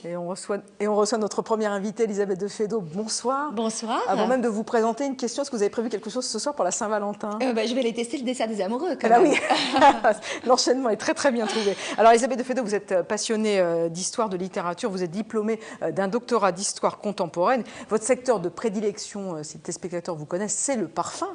Et on reçoit notre première invitée, Elisabeth de Fédot. Bonsoir. Bonsoir. Avant même de vous présenter une question, est-ce que vous avez prévu quelque chose ce soir pour la Saint-Valentin? Je vais aller tester le dessert des amoureux quand même. Oui. L'enchaînement est très très bien trouvé. Alors Elisabeth de Fédot, vous êtes passionnée d'histoire, de littérature, vous êtes diplômée d'un doctorat d'histoire contemporaine. Votre secteur de prédilection, si les téléspectateurs vous connaissent, c'est le parfum.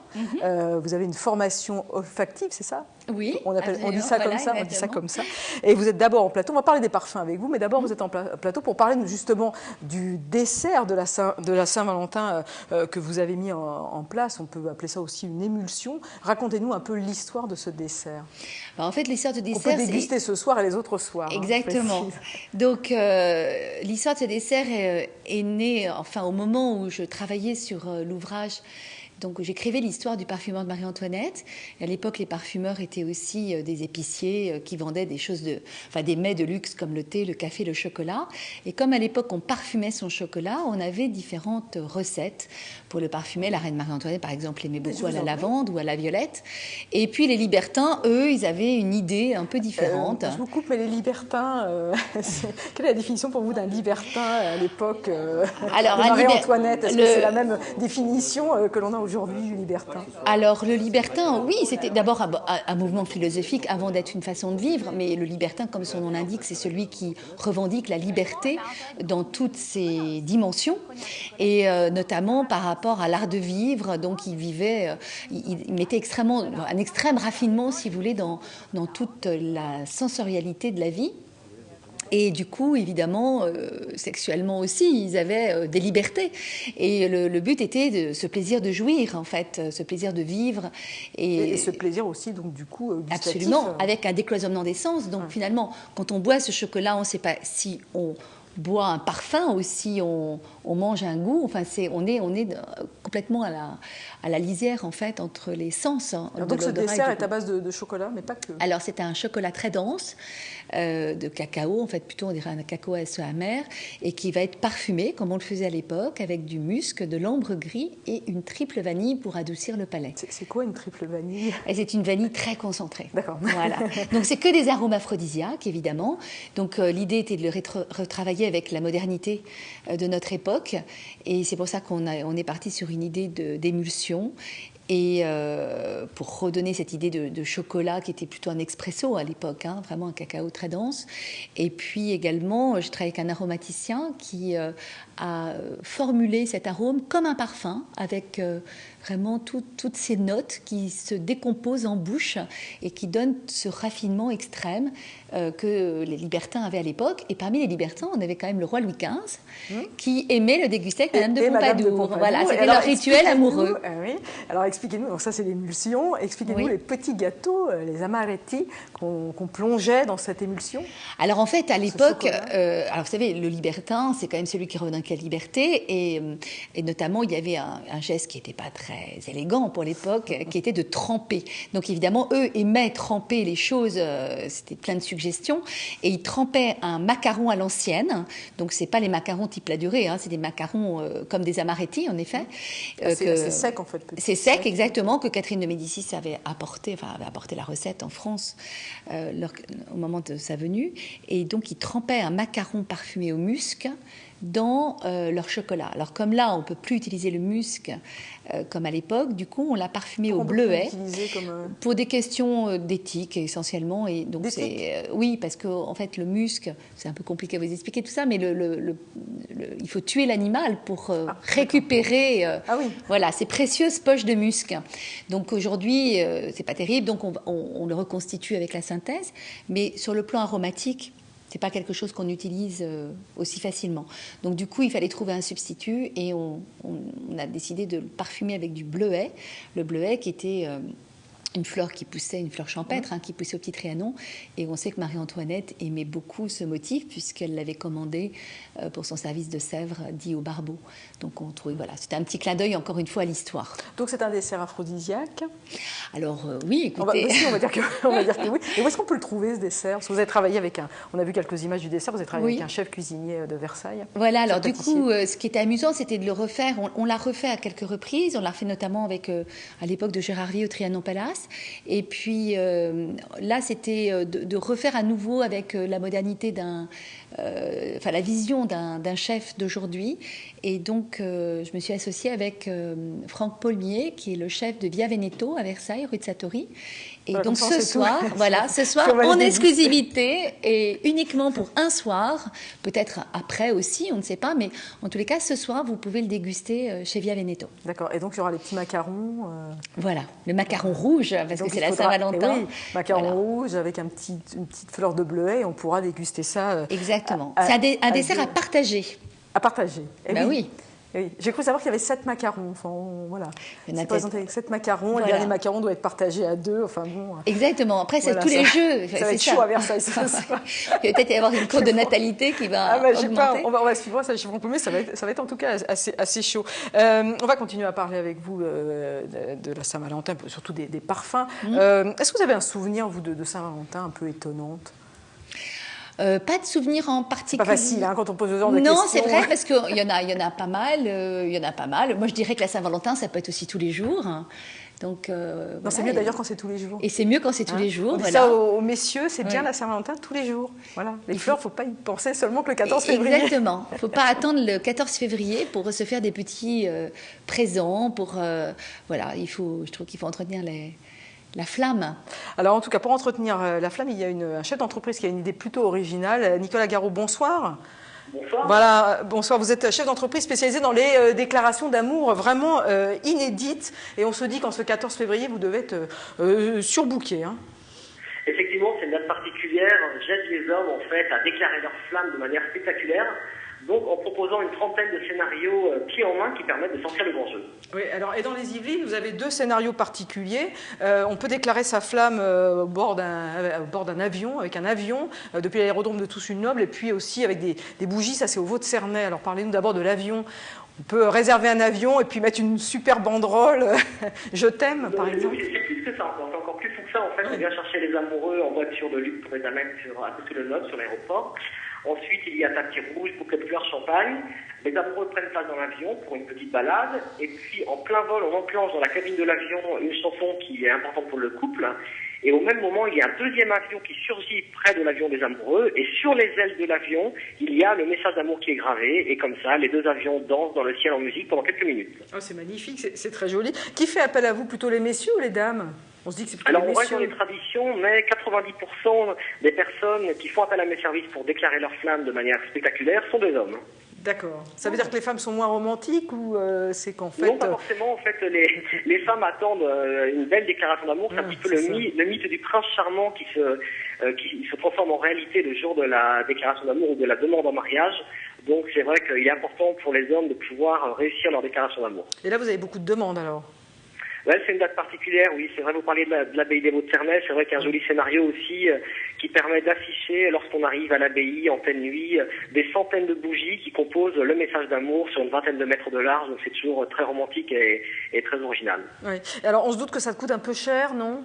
Vous avez une formation olfactive, c'est ça? Oui. On dit ça comme ça, on dit ça comme ça. Et vous êtes d'abord en plateau, on va parler des parfums avec vous, mais d'abord vous êtes en plateau pour parler justement du dessert de la Saint-Valentin que vous avez mis en place. On peut appeler ça aussi une émulsion. Racontez-nous un peu l'histoire de ce dessert. En fait, l'histoire de dessert... On peut déguster ce soir et les autres soirs. Exactement. Donc, l'histoire de ce dessert est née au moment où je travaillais sur l'ouvrage. Donc, j'écrivais l'histoire du parfumeur de Marie-Antoinette. À l'époque, les parfumeurs étaient aussi des épiciers qui vendaient des mets de luxe comme le thé, le café, le chocolat. Et comme à l'époque, on parfumait son chocolat, on avait différentes recettes pour le parfumer. La reine Marie-Antoinette, par exemple, aimait beaucoup à la lavande ou à la violette. Et puis, les libertins, eux, ils avaient une idée un peu différente. Je vous coupe, mais les libertins, quelle est la définition pour vous d'un libertin à l'époque de Marie-Antoinette? Est-ce que c'est la même définition que l'on a aujourd'hui du libertin? Alors, le libertin, oui, c'était d'abord un mouvement philosophique avant d'être une façon de vivre, mais le libertin, comme son nom l'indique, c'est celui qui revendique la liberté dans toutes ses dimensions, et notamment par rapport à l'art de vivre. Donc, il mettait un extrême raffinement, si vous voulez, dans toute la sensorialité de la vie. Et du coup, évidemment, sexuellement aussi, ils avaient des libertés. Et le but était de ce plaisir de jouir, en fait, ce plaisir de vivre. Et ce plaisir aussi, donc, du coup, gustatif. Absolument, avec un décloisonnement des sens. Donc, finalement, quand on boit ce chocolat, on ne sait pas si on boit un parfum ou si on mange un goût. Enfin, on est complètement à la lisière, en fait, entre les sens. Donc, ce dessert est à base de chocolat, mais pas que. Alors, c'est un chocolat très dense, de cacao, en fait, plutôt on dirait un cacao amer, et qui va être parfumé, comme on le faisait à l'époque, avec du musc, de l'ambre gris et une triple vanille pour adoucir le palais. C'est quoi une triple vanille? Et c'est une vanille très concentrée. D'accord. Voilà. Donc, c'est que des arômes aphrodisiaques, évidemment. Donc, l'idée était de le retravailler avec la modernité de notre époque. Et c'est pour ça qu'on est parti sur une idée d'émulsion. Et pour redonner cette idée de chocolat qui était plutôt un expresso à l'époque, vraiment un cacao très dense. Et puis également, je travaille avec un aromaticien qui a formulé cet arôme comme un parfum, avec vraiment toutes ces notes qui se décomposent en bouche et qui donnent ce raffinement extrême que les libertins avaient à l'époque. Et parmi les libertins, on avait quand même le roi Louis XV qui aimait le déguster avec Madame de Pompadour. Voilà, c'était leur rituel amoureux. Oui. Alors expliquez-nous, donc ça c'est l'émulsion, expliquez-nous les petits gâteaux, les amaretti qu'on plongeait dans cette émulsion. Alors en fait, à l'époque, alors vous savez, le libertin, c'est quand même celui qui revendique la liberté, et notamment il y avait un geste qui n'était pas très élégant pour l'époque, qui était de tremper. Donc évidemment, eux aimaient tremper les choses, c'était plein de suggestions, et ils trempaient un macaron à l'ancienne. Donc c'est pas les macarons type la durée, c'est des macarons comme des amaretti en effet. C'est sec en fait. C'est sec, exactement, que Catherine de Médicis avait apporté la recette en France au moment de sa venue. Et donc, ils trempaient un macaron parfumé au musc dans leur chocolat. Alors, comme là, on ne peut plus utiliser le musc comme à l'époque, du coup, on l'a parfumé au bleuet pour des questions d'éthique essentiellement. Et donc, oui, parce que en fait, le musc, c'est un peu compliqué à vous expliquer tout ça, mais il faut tuer l'animal pour récupérer voilà, ces précieuses poches de musc. Donc aujourd'hui, c'est pas terrible, donc on le reconstitue avec la synthèse, mais sur le plan aromatique, c'est pas quelque chose qu'on utilise aussi facilement. Donc du coup, il fallait trouver un substitut et on a décidé de le parfumer avec du bleuet. Le bleuet qui était une fleur qui poussait, une fleur champêtre qui poussait au petit Trianon. Et on sait que Marie-Antoinette aimait beaucoup ce motif puisqu'elle l'avait commandé pour son service de Sèvres dit au Barbeau. Donc on trouvait, voilà, c'était un petit clin d'œil encore une fois à l'histoire. Donc c'est un dessert aphrodisiaque? Alors oui, écoutez... on va dire que oui. Et où est-ce qu'on peut le trouver ce dessert? Parce que vous avez travaillé avec on a vu quelques images du dessert, vous avez travaillé avec un chef cuisinier de Versailles. Voilà, alors du coup, ce qui était amusant, c'était de le refaire. On l'a refait à quelques reprises, on l'a refait notamment avec, à l'époque de Gérardmer au Trianon Palace. place. Et puis là, c'était de refaire à nouveau avec la modernité la vision d'un chef d'aujourd'hui. Et donc, je me suis associée avec Franck Paulmier, qui est le chef de Via Veneto à Versailles, rue de Satory. Et donc ce soir, en exclusivité et uniquement pour un soir, peut-être après aussi, on ne sait pas, mais en tous les cas, ce soir, vous pouvez le déguster chez Via Veneto. D'accord, et donc il y aura les petits macarons. Voilà, le macaron rouge, parce que c'est la Saint-Valentin. Oui, macaron rouge avec une petite fleur de bleuet, on pourra déguster ça. Exactement, c'est un dessert à partager. À partager. Oui. Oui. J'ai cru savoir qu'il y avait 7 macarons. Enfin, voilà. C'est présenté avec 7 macarons. Voilà. Et le dernier macaron doit être partagé à 2. Enfin, bon. Exactement. Après, c'est tous les jeux. Ça va être chaud à Versailles. Il va peut-être y avoir une courbe de natalité qui va augmenter. On va suivre ça, mais ça va être en tout cas assez chaud. On va continuer à parler avec vous de la Saint-Valentin, surtout des parfums. Est-ce que vous avez un souvenir, vous, de Saint-Valentin un peu étonnante? Pas de souvenir en particulier. C'est pas facile quand on pose ce genre de questions. Non, c'est vrai parce qu'il y en a pas mal. Moi, je dirais que la Saint-Valentin, ça peut être aussi tous les jours. Donc, c'est mieux d'ailleurs quand c'est tous les jours. Et c'est mieux quand c'est tous les jours. On dit ça aux messieurs, c'est bien la Saint-Valentin tous les jours. Voilà. Les fleurs, il ne faut pas y penser seulement que le 14 février. Exactement. Il ne faut pas attendre le 14 février pour se faire des petits présents. Je trouve qu'il faut entretenir la flamme. Alors en tout cas, pour entretenir la flamme, il y a un chef d'entreprise qui a une idée plutôt originale. Nicolas Garot, bonsoir. Bonsoir. Voilà, bonsoir. Vous êtes chef d'entreprise spécialisé dans les déclarations d'amour vraiment inédites. Et on se dit qu'en ce 14 février, vous devez être surbooké. Effectivement, c'est une date particulière. J'aide les hommes en fait à déclarer leur flamme de manière spectaculaire. Donc en proposant une trentaine de scénarios pieds en main qui permettent de sortir le grand jeu. Oui, alors, et dans les Yvelines, vous avez 2 scénarios particuliers. On peut déclarer sa flamme au bord d'un avion, avec un avion, depuis l'aérodrome de Toussus-le-Noble, et puis aussi avec des bougies, ça c'est au Vaux-de-Cernay. Alors parlez-nous d'abord de l'avion. On peut réserver un avion et puis mettre une super banderole, je t'aime, par exemple. C'est plus que ça, c'est encore plus fou que ça. En fait, on vient chercher les amoureux en voiture de luxe pour les amener à Toussus-le-Noble, sur l'aéroport. Ensuite, il y a tapis rouge, bouquet de fleurs, champagne. Les amoureux prennent place dans l'avion pour une petite balade. Et puis, en plein vol, on enclenche dans la cabine de l'avion une chanson qui est importante pour le couple. Et au même moment, il y a un deuxième avion qui surgit près de l'avion des amoureux. Et sur les ailes de l'avion, il y a le message d'amour qui est gravé. Et comme ça, les 2 avions dansent dans le ciel en musique pendant quelques minutes. Oh, c'est magnifique, c'est très joli. Qui fait appel à vous, plutôt les messieurs ou les dames? On se dit que c'est plutôt Alors, les on reste messieurs. dans les traditions, mais 90% des personnes qui font appel à mes services pour déclarer leur flamme de manière spectaculaire sont des hommes. D'accord. Ça veut dire que les femmes sont moins romantiques ou c'est qu'en fait... Non, pas forcément. En fait, les femmes attendent une belle déclaration d'amour. C'est un petit peu le mythe du prince charmant qui se transforme en réalité le jour de la déclaration d'amour ou de la demande en mariage. Donc, c'est vrai qu'il est important pour les hommes de pouvoir réussir leur déclaration d'amour. Et là, vous avez beaucoup de demandes alors? Ouais, c'est une date particulière, oui, c'est vrai, vous parliez de l'abbaye des Vaux-de-Cernay, c'est vrai qu'il y a un joli scénario aussi qui permet d'afficher, lorsqu'on arrive à l'abbaye en pleine nuit, des centaines de bougies qui composent le message d'amour sur une vingtaine de mètres de large, donc c'est toujours très romantique et très original. Oui. Alors on se doute que ça te coûte un peu cher, non?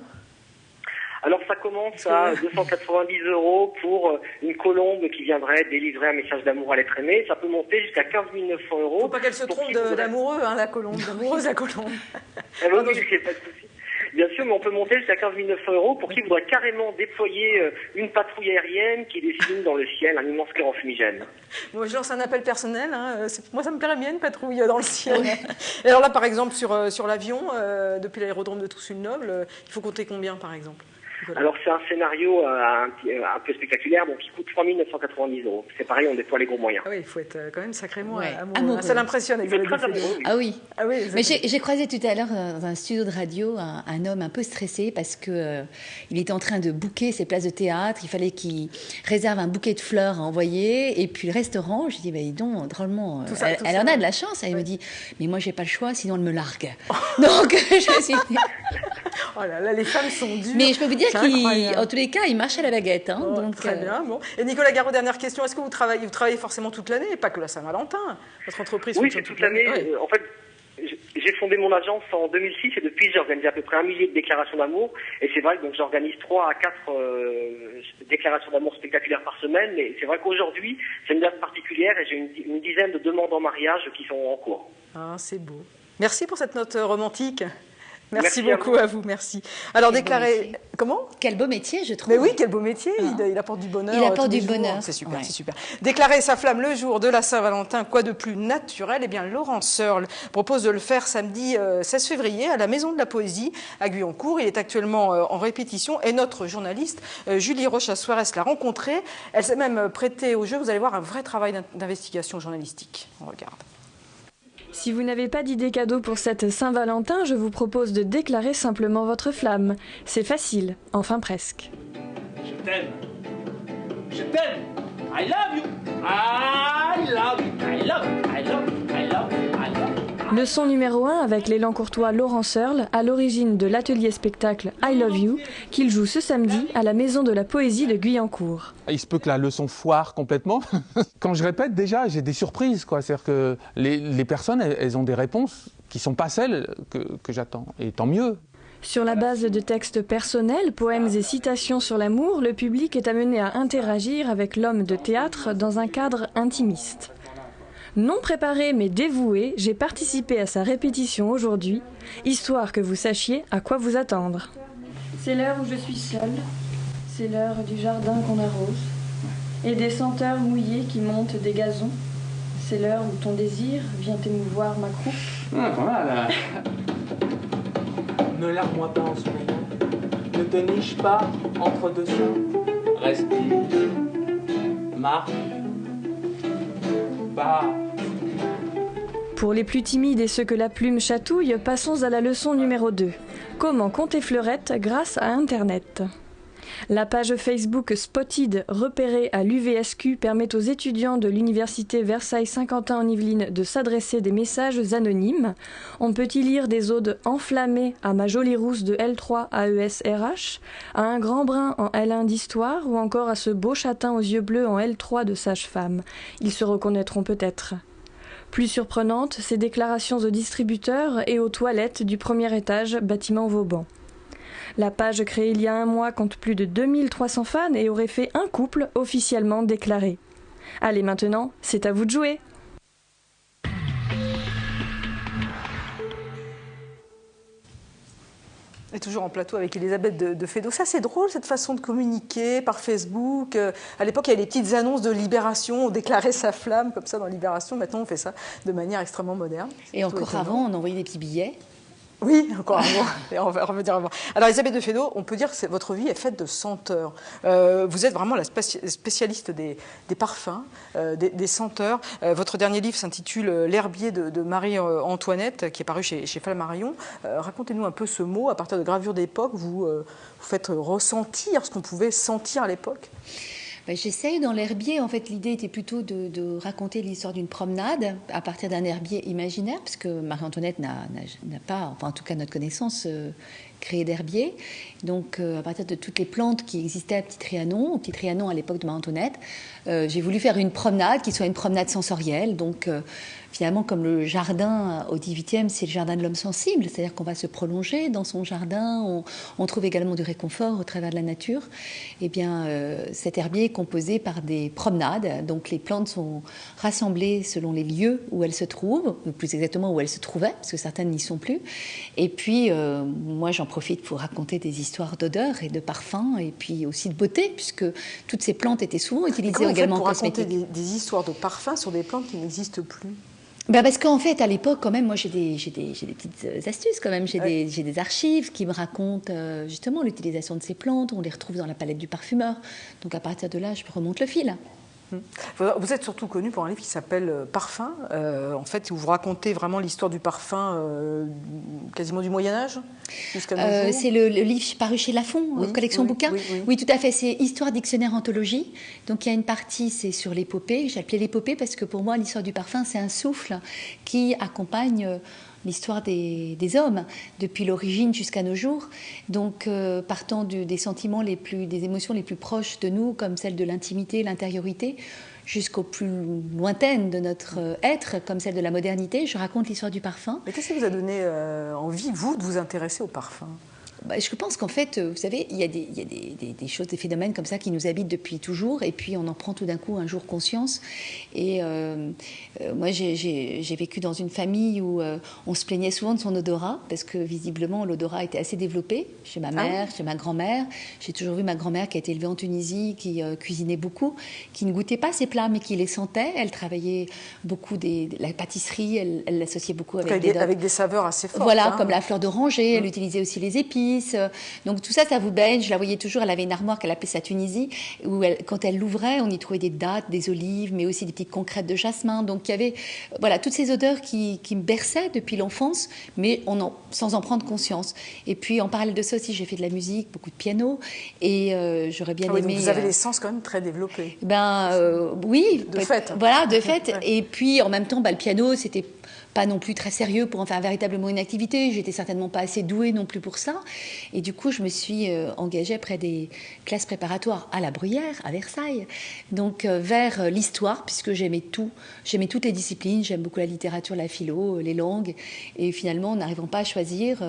Alors ça commence à 290 € pour une colombe qui viendrait délivrer un message d'amour à l'être aimé. Ça peut monter jusqu'à 15 900 €. Faut pas qu'elle se trompe d'amoureux, la colombe, d'amoureuse la colombe. Oui, c'est pas de souci. Bien sûr, mais on peut monter jusqu'à 15 900 € pour qui voudrait carrément déployer une patrouille aérienne qui dessine dans le ciel un immense cœur en fumigène. Moi, je lance un appel personnel. Moi, ça me plairait bien une patrouille dans le ciel. Et alors là, par exemple, sur l'avion, depuis l'aérodrome de Toussus-le-Noble, il faut compter combien, par exemple? Alors c'est un scénario un peu spectaculaire, donc il coûte 3 990 €. C'est pareil, on déploie les gros moyens. Ah oui, il faut être quand même sacrément amoureux. Ça l'impressionne avec Ah oui. Ah oui, mais j'ai croisé tout à l'heure dans un studio de radio un homme un peu stressé parce que il était en train de booker ses places de théâtre. Il fallait qu'il réserve un bouquet de fleurs à envoyer. Et puis le restaurant, je dis bah dis donc, drôlement, elle en a de la chance. Elle me dit mais moi j'ai pas le choix, sinon elle me largue. Donc je suis... Oh là là, les femmes sont dures. Mais je peux vous dire qu'en tous les cas, il marche à la baguette. Donc, très bien. Bon. Et Nicolas Garot, dernière question. Est-ce que vous travaillez forcément toute l'année et pas que la Saint-Valentin? Votre entreprise fonctionne toute l'année. Oui. En fait, j'ai fondé mon agence en 2006 et depuis, j'ai organisé à peu près 1 millier de déclarations d'amour. Et c'est vrai que j'organise 3 à 4 déclarations d'amour spectaculaires par semaine. Mais c'est vrai qu'aujourd'hui, c'est une date particulière et j'ai une dizaine de demandes en mariage qui sont en cours. Ah, c'est beau. Merci pour cette note romantique. Merci beaucoup à vous, merci. Alors déclarez... Comment? Quel beau métier, je trouve. Mais oui, quel beau métier, il apporte du bonheur. Il apporte du bonheur. C'est super, c'est super. Déclarer sa flamme le jour de la Saint-Valentin, quoi de plus naturel? Eh bien, Laurent Searle propose de le faire samedi 16 février à la Maison de la Poésie à Guyancourt. Il est actuellement en répétition et notre journaliste Julie Rocha-Suarez l'a rencontré. Elle s'est même prêtée au jeu. Vous allez voir un vrai travail d'investigation journalistique. On regarde. Si vous n'avez pas d'idée cadeau pour cette Saint-Valentin, je vous propose de déclarer simplement votre flamme. C'est facile, enfin presque. Je t'aime. Je t'aime. I love you. I love you. I love you. I love you. I love you. I love you. Leçon numéro 1 avec l'élan courtois Laurent Searle, à l'origine de l'atelier spectacle I Love You, qu'il joue ce samedi à la Maison de la Poésie de Guyancourt. Il se peut que la leçon foire complètement. Quand je répète, déjà, j'ai des surprises, quoi. C'est-à-dire que les personnes, elles ont des réponses qui ne sont pas celles que j'attends. Et tant mieux. Sur la base de textes personnels, poèmes et citations sur l'amour, le public est amené à interagir avec l'homme de théâtre dans un cadre intimiste. Non préparé mais dévoué, j'ai participé à sa répétition aujourd'hui, histoire que vous sachiez à quoi vous attendre. C'est l'heure où je suis seule, c'est l'heure du jardin qu'on arrose, et des senteurs mouillées qui montent des gazons. C'est l'heure où ton désir vient émouvoir ma croupe. Ah, pas mal. Ne larme-moi pas en ce moment. Ne te niche pas entre deux seins. Respire. Marche. Bah. Pour les plus timides et ceux que la plume chatouille, passons à la leçon numéro 2. Comment compter fleurettes grâce à Internet. La page Facebook Spotted, repérée à l'UVSQ, permet aux étudiants de l'université Versailles-Saint-Quentin en Yvelines de s'adresser des messages anonymes. On peut y lire des odes enflammées à ma jolie rousse de L3 AES-RH, à un grand brun en L1 d'histoire ou encore à ce beau châtain aux yeux bleus en L3 de sage-femme. Ils se reconnaîtront peut-être. Plus surprenantes, ces déclarations aux distributeurs et aux toilettes du premier étage, bâtiment Vauban. La page créée il y a un mois compte plus de 2300 fans et aurait fait un couple officiellement déclaré. Allez maintenant, c'est à vous de jouer! Et toujours en plateau avec Elisabeth de Fédot. Ça, c'est drôle, cette façon de communiquer par Facebook. À l'époque, il y avait les petites annonces de Libération. On déclarait sa flamme, comme ça, dans Libération. Maintenant, on fait ça de manière extrêmement moderne. Et encore avant, on envoyait des petits billets. Oui, encore avant. Et on va revenir avant. Alors, Elisabeth de Fédot, on peut dire que votre vie est faite de senteurs. Vous êtes vraiment la spécialiste des parfums, des senteurs. Votre dernier livre s'intitule L'herbier de Marie-Antoinette, qui est paru chez Flammarion. Racontez-nous un peu ce mot. À partir de gravures d'époque, vous faites ressentir ce qu'on pouvait sentir à l'époque. J'essaye dans l'herbier, en fait l'idée était plutôt de raconter l'histoire d'une promenade à partir d'un herbier imaginaire, parce que Marie-Antoinette n'a pas, enfin en tout cas à notre connaissance, créé d'herbier. Donc à partir de toutes les plantes qui existaient à Petit Trianon à l'époque de Marie-Antoinette, j'ai voulu faire une promenade qui soit une promenade sensorielle. Donc finalement, comme le jardin au XVIIIe, c'est le jardin de l'homme sensible, c'est-à-dire qu'on va se prolonger dans son jardin, on trouve également du réconfort au travers de la nature. Eh bien, cet herbier est composé par des promenades, donc les plantes sont rassemblées selon les lieux où elles se trouvent, ou plus exactement où elles se trouvaient, parce que certaines n'y sont plus. Et puis, moi, j'en profite pour raconter des histoires d'odeurs et de parfums, et puis aussi de beauté, puisque toutes ces plantes étaient souvent utilisées également en cosmétique. Pour raconter des histoires de parfums sur des plantes qui n'existent plus? Parce qu'en fait, à l'époque, quand même, moi, j'ai des petites astuces, quand même. J'ai des archives qui me racontent justement l'utilisation de ces plantes. On les retrouve dans la palette du parfumeur. Donc, à partir de là, je remonte le fil. Vous êtes surtout connu pour un livre qui s'appelle Parfum, en fait, où vous racontez vraiment l'histoire du parfum quasiment du Moyen-Âge jusqu'à nos jours. C'est le livre paru chez Lafon, collection bouquins. Oui, tout à fait. C'est Histoire, dictionnaire, anthologie. Donc il y a une partie, c'est sur l'épopée. J'ai appelé l'épopée parce que pour moi, l'histoire du parfum, c'est un souffle qui accompagne l'histoire des hommes, depuis l'origine jusqu'à nos jours. Donc, partant des sentiments des émotions les plus proches de nous, comme celle de l'intimité, l'intériorité, jusqu'aux plus lointaines de notre être, comme celle de la modernité, je raconte l'histoire du parfum. Mais qu'est-ce qui vous a donné envie, vous, de vous intéresser au parfum ? Je pense qu'en fait, vous savez, il y a des choses, des phénomènes comme ça qui nous habitent depuis toujours, et puis on en prend tout d'un coup un jour conscience. Et moi, j'ai vécu dans une famille où on se plaignait souvent de son odorat, parce que visiblement l'odorat était assez développé chez ma mère, chez ma grand-mère. J'ai toujours vu ma grand-mère qui a été élevée en Tunisie, qui cuisinait beaucoup, qui ne goûtait pas ses plats, mais qui les sentait. Elle travaillait beaucoup la pâtisserie, elle l'associait beaucoup avec des saveurs assez fortes. Voilà, comme la fleur d'oranger, elle utilisait aussi les épices. Donc tout ça, ça vous baigne. Je la voyais toujours, elle avait une armoire qu'elle appelait sa Tunisie, où quand elle l'ouvrait, on y trouvait des dattes, des olives, mais aussi des petites concrètes de jasmin. Donc il y avait toutes ces odeurs qui me berçaient depuis l'enfance, mais sans en prendre conscience. Et puis en parallèle de ça aussi, j'ai fait de la musique, beaucoup de piano, et j'aurais bien aimé... Donc vous avez les sens quand même très développés. Oui. De fait. Voilà, de fait. Et puis en même temps, le piano, c'était pas non plus très sérieux pour en faire véritablement une activité. J'étais certainement pas assez douée non plus pour ça. Et du coup, je me suis engagée après des classes préparatoires à la Bruyère, à Versailles, donc vers l'histoire, puisque j'aimais tout. J'aimais toutes les disciplines. J'aime beaucoup la littérature, la philo, les langues. Et finalement, n'arrivant pas à choisir,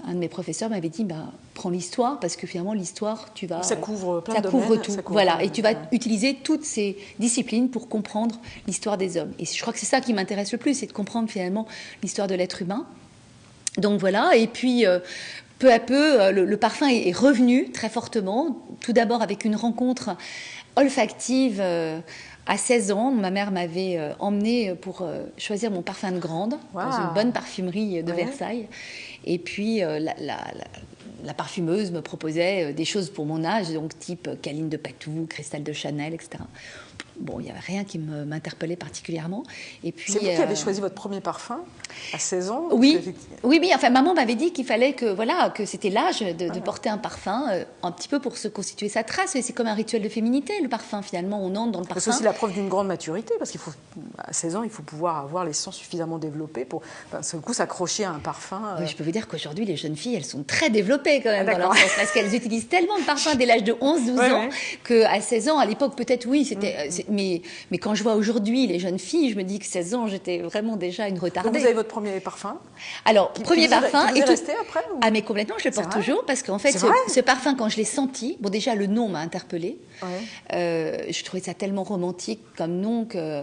un de mes professeurs m'avait dit prends l'histoire, parce que finalement, l'histoire, ça couvre plein de domaines. Tout. Voilà. Et tu vas ouais. utiliser toutes ces disciplines pour comprendre l'histoire des hommes. Et je crois que c'est ça qui m'intéresse le plus, c'est de comprendre finalement l'histoire de l'être humain. Donc voilà. Et puis, peu à peu, le parfum est revenu très fortement. Tout d'abord avec une rencontre olfactive. À 16 ans, ma mère m'avait emmenée pour choisir mon parfum de grande dans une bonne parfumerie de Versailles. Et puis, la parfumeuse me proposait des choses pour mon âge, donc type Caline de Patou, Cristal de Chanel, etc. Bon, il n'y avait rien qui m'interpellait particulièrement. Et puis, c'est vous qui avez choisi votre premier parfum à 16 ans? Oui, enfin, maman m'avait dit qu'il fallait que c'était l'âge de porter un parfum, un petit peu pour se constituer sa trace. Et c'est comme un rituel de féminité, le parfum, finalement. On entre dans le parfum. C'est aussi la preuve d'une grande maturité, parce qu'à 16 ans, il faut pouvoir avoir les sens suffisamment développés pour, d'un seul coup, s'accrocher à un parfum. Oui, je peux vous dire qu'aujourd'hui, les jeunes filles, elles sont très développées quand même dans leur sens, parce qu'elles utilisent tellement de parfums dès l'âge de 11-12 ans qu'à 16 ans, à l'époque, peut-être, oui, c'était... Mais quand je vois aujourd'hui les jeunes filles, je me dis que 16 ans, j'étais vraiment déjà une retardée. Donc vous avez votre premier parfum? Alors, premier parfum... Qui vous est resté après ou... Ah, mais complètement, je le porte toujours, parce qu'en fait, ce parfum, quand je l'ai senti, bon, déjà, le nom m'a interpellée. Je trouvais ça tellement romantique comme nom que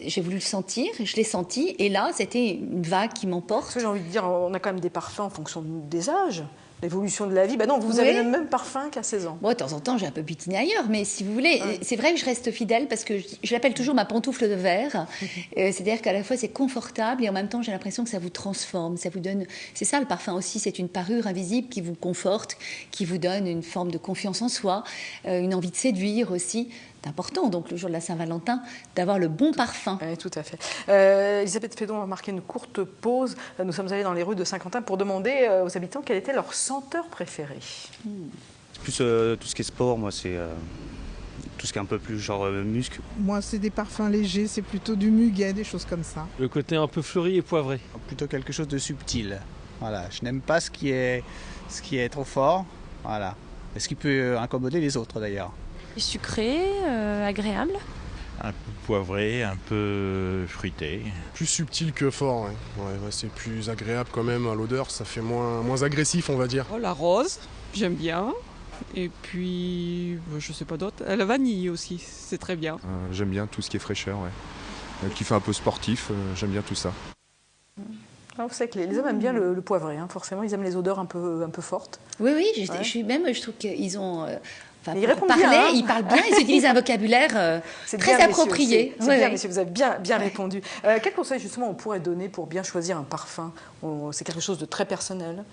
j'ai voulu le sentir, je l'ai senti, et là, c'était une vague qui m'emporte. Parce que j'ai envie de dire, on a quand même des parfums en fonction des âges. L'évolution de la vie. Non, vous avez le même parfum qu'à 16 ans. Bon, de temps en temps, j'ai un peu butiné ailleurs, mais si vous voulez, c'est vrai que je reste fidèle parce que je l'appelle toujours ma pantoufle de verre. C'est-à-dire qu'à la fois, c'est confortable et en même temps, j'ai l'impression que ça vous transforme, ça vous donne... C'est ça, le parfum aussi, c'est une parure invisible qui vous conforte, qui vous donne une forme de confiance en soi, une envie de séduire aussi. C'est important, donc, le jour de la Saint-Valentin, d'avoir le bon parfum. Oui, tout à fait. Elisabeth Fédon va marquer une courte pause. Nous sommes allés dans les rues de Saint-Quentin pour demander aux habitants quelle était leur senteur préférée. Plus tout ce qui est sport, moi, c'est tout ce qui est un peu plus genre musc. Moi, c'est des parfums légers, c'est plutôt du muguet, des choses comme ça. Le côté un peu fleuri et poivré. Plutôt quelque chose de subtil. Voilà, je n'aime pas ce qui est trop fort. Voilà. Et ce qui peut incommoder les autres, d'ailleurs. Sucré, agréable. Un peu poivré, un peu fruité. Plus subtil que fort, c'est plus agréable quand même à l'odeur, ça fait moins agressif, on va dire. La rose, j'aime bien. Et puis, je sais pas d'autre. La vanille aussi, c'est très bien. J'aime bien tout ce qui est fraîcheur, qui fait un peu sportif, j'aime bien tout ça. Alors, vous savez que les hommes aiment bien le poivré, forcément, ils aiment les odeurs un peu fortes. Oui, je trouve qu'ils ont... ils répondent parler, bien. Ils parlent bien, ils utilisent un vocabulaire très approprié. C'est bien, messieurs, vous avez bien répondu. Quel conseil, justement, on pourrait donner pour bien choisir un parfum? C'est quelque chose de très personnel.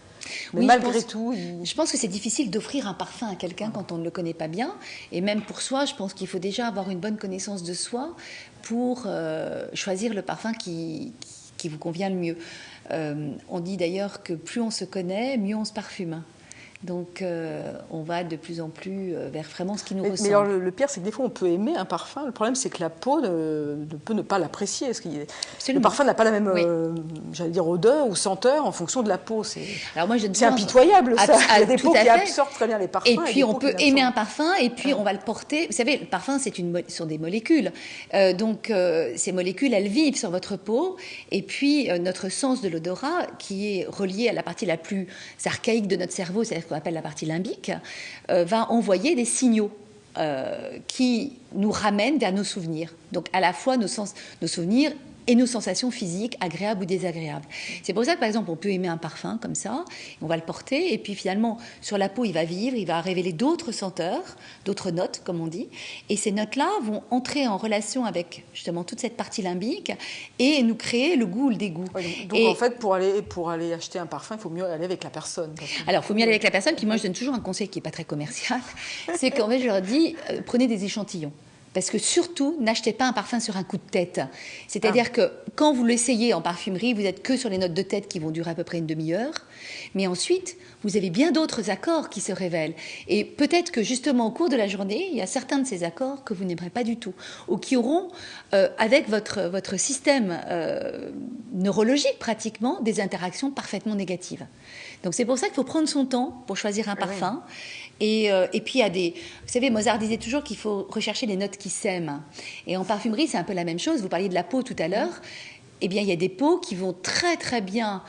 Mais malgré tout... Je pense que c'est difficile d'offrir un parfum à quelqu'un quand on ne le connaît pas bien. Et même pour soi, je pense qu'il faut déjà avoir une bonne connaissance de soi pour choisir le parfum qui vous convient le mieux. On dit d'ailleurs que plus on se connaît, mieux on se parfume. Donc, on va de plus en plus vers vraiment ce qui nous ressemble. Mais alors, le pire, c'est que des fois, on peut aimer un parfum. Le problème, c'est que la peau ne peut ne pas l'apprécier. Le parfum n'a pas la même, odeur ou senteur en fonction de la peau. C'est impitoyable, ça. Il y a des peaux qui absorbent très bien les parfums. Et puis, on peut aimer un parfum et puis on va le porter. Vous savez, le parfum, sont des molécules. Donc, ces molécules, elles vivent sur votre peau. Et puis, notre sens de l'odorat, qui est relié à la partie la plus archaïque de notre cerveau, c'est-à-dire qu'on appelle la partie limbique, va envoyer des signaux qui nous ramènent vers nos souvenirs. Donc à la fois nos souvenirs et nos sensations physiques, agréables ou désagréables. C'est pour ça que, par exemple, on peut aimer un parfum comme ça, on va le porter, et puis finalement, sur la peau, il va vivre, il va révéler d'autres senteurs, d'autres notes, comme on dit, et ces notes-là vont entrer en relation avec, justement, toute cette partie limbique, et nous créer le goût ou le dégoût. Donc en fait, pour aller acheter un parfum, il faut mieux aller avec la personne. Alors, il faut mieux aller avec la personne, puis moi, je donne toujours un conseil qui n'est pas très commercial, c'est qu'en fait, je leur dis, prenez des échantillons. Parce que surtout, n'achetez pas un parfum sur un coup de tête. C'est-à-dire que quand vous l'essayez en parfumerie, vous n'êtes que sur les notes de tête qui vont durer à peu près une demi-heure. Mais ensuite, vous avez bien d'autres accords qui se révèlent. Et peut-être que justement au cours de la journée, il y a certains de ces accords que vous n'aimerez pas du tout. Ou qui auront, avec votre système neurologique pratiquement, des interactions parfaitement négatives. Donc c'est pour ça qu'il faut prendre son temps pour choisir un parfum. Et puis, il y a des... Vous savez, Mozart disait toujours qu'il faut rechercher les notes qui s'aiment. Et en parfumerie, c'est un peu la même chose. Vous parliez de la peau tout à l'heure. Eh bien, il y a des peaux qui vont très, très bien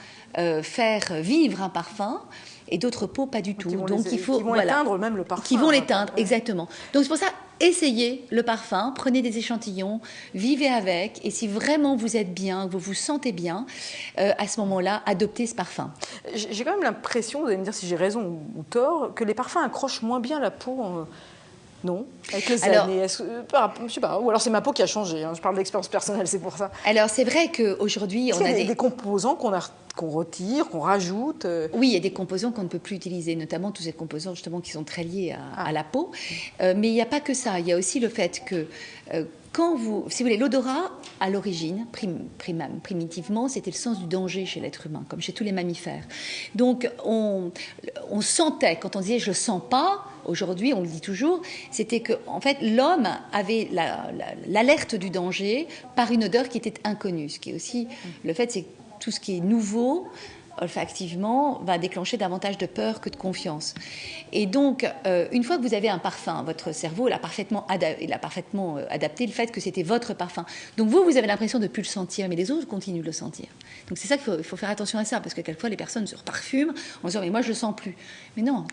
faire vivre un parfum et d'autres peaux pas du tout. Donc, il faut... Qui vont éteindre même le parfum. Qui vont l'éteindre, exactement. Donc, c'est pour ça, essayez le parfum, prenez des échantillons, vivez avec. Et si vraiment vous êtes bien, vous vous sentez bien, à ce moment-là, adoptez ce parfum. J'ai quand même l'impression, vous allez me dire si j'ai raison ou tort, que les parfums accrochent moins bien la peau. Non, avec les années. Je sais pas. Ou alors c'est ma peau qui a changé. Je parle d'expérience personnelle, c'est pour ça. Alors c'est vrai qu'aujourd'hui, on a des composants qu'on retire, qu'on rajoute. Oui, il y a des composants qu'on ne peut plus utiliser, notamment tous ces composants justement qui sont très liés à la peau. Mais il n'y a pas que ça. Il y a aussi le fait que quand vous, si vous voulez, l'odorat à l'origine, primitivement, c'était le sens du danger chez l'être humain, comme chez tous les mammifères. Donc on sentait, quand on disait je le sens pas, aujourd'hui on le dit toujours, c'était que en fait l'homme avait l'alerte du danger par une odeur qui était inconnue. Ce qui est aussi le fait, c'est que tout ce qui est nouveau, olfactivement, va déclencher davantage de peur que de confiance. Et donc, une fois que vous avez un parfum, votre cerveau l'a parfaitement adapté le fait que c'était votre parfum. Donc vous avez l'impression de ne plus le sentir, mais les autres continuent de le sentir. Donc c'est ça qu'il faut faire attention à ça, parce que quelquefois les personnes se reparfument en disant « mais moi je le sens plus ». Mais non,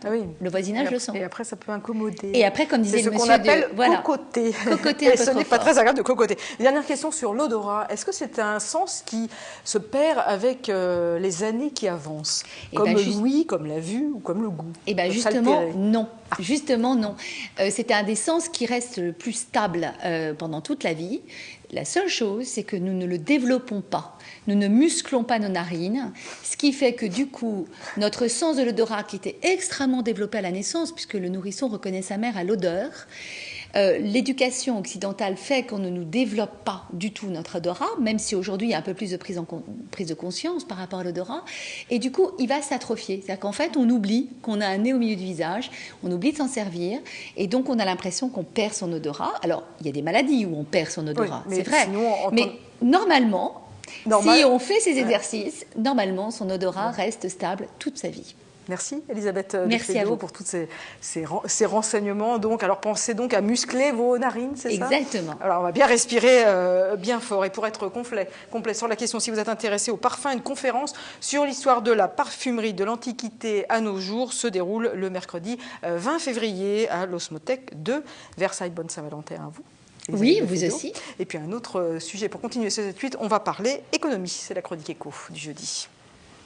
le voisinage le sent. Et après ça peut incommoder. Et après, comme disait le monsieur... C'est ce qu'on appelle cocoter. Cocoter un peu trop fort. Ce n'est pas très agréable de cocoter. Dernière question sur l'odorat. Est-ce que c'est un sens qui se perd avec les années qui avancent, comme l'ouïe, comme la vue ou comme le goût? Eh bien justement, non. Justement, non. C'est un des sens qui reste le plus stable pendant toute la vie. La seule chose, c'est que nous ne le développons pas. Nous ne musclons pas nos narines, ce qui fait que du coup, notre sens de l'odorat, qui était extrêmement développé à la naissance, puisque le nourrisson reconnaît sa mère à l'odeur, l'éducation occidentale fait qu'on ne nous développe pas du tout notre odorat, même si aujourd'hui il y a un peu plus de prise de conscience par rapport à l'odorat, et du coup il va s'atrophier. C'est-à-dire qu'en fait on oublie qu'on a un nez au milieu du visage, on oublie de s'en servir, et donc on a l'impression qu'on perd son odorat. Alors il y a des maladies où on perd son odorat, c'est vrai, mais normalement, si on fait ces exercices, normalement son odorat reste stable toute sa vie. Merci Elisabeth Merci à vous pour tous ces renseignements. Donc, alors pensez donc à muscler vos narines, c'est ça? Exactement. Alors on va bien respirer bien fort. Et pour être complet sur la question, si vous êtes intéressé au parfum, une conférence sur l'histoire de la parfumerie de l'Antiquité à nos jours se déroule le mercredi 20 février à l'Osmothèque de Versailles. Bonne Saint-Valentin à vous. Oui, vous aussi. Et puis un autre sujet pour continuer cette suite, on va parler économie. C'est la chronique éco du jeudi.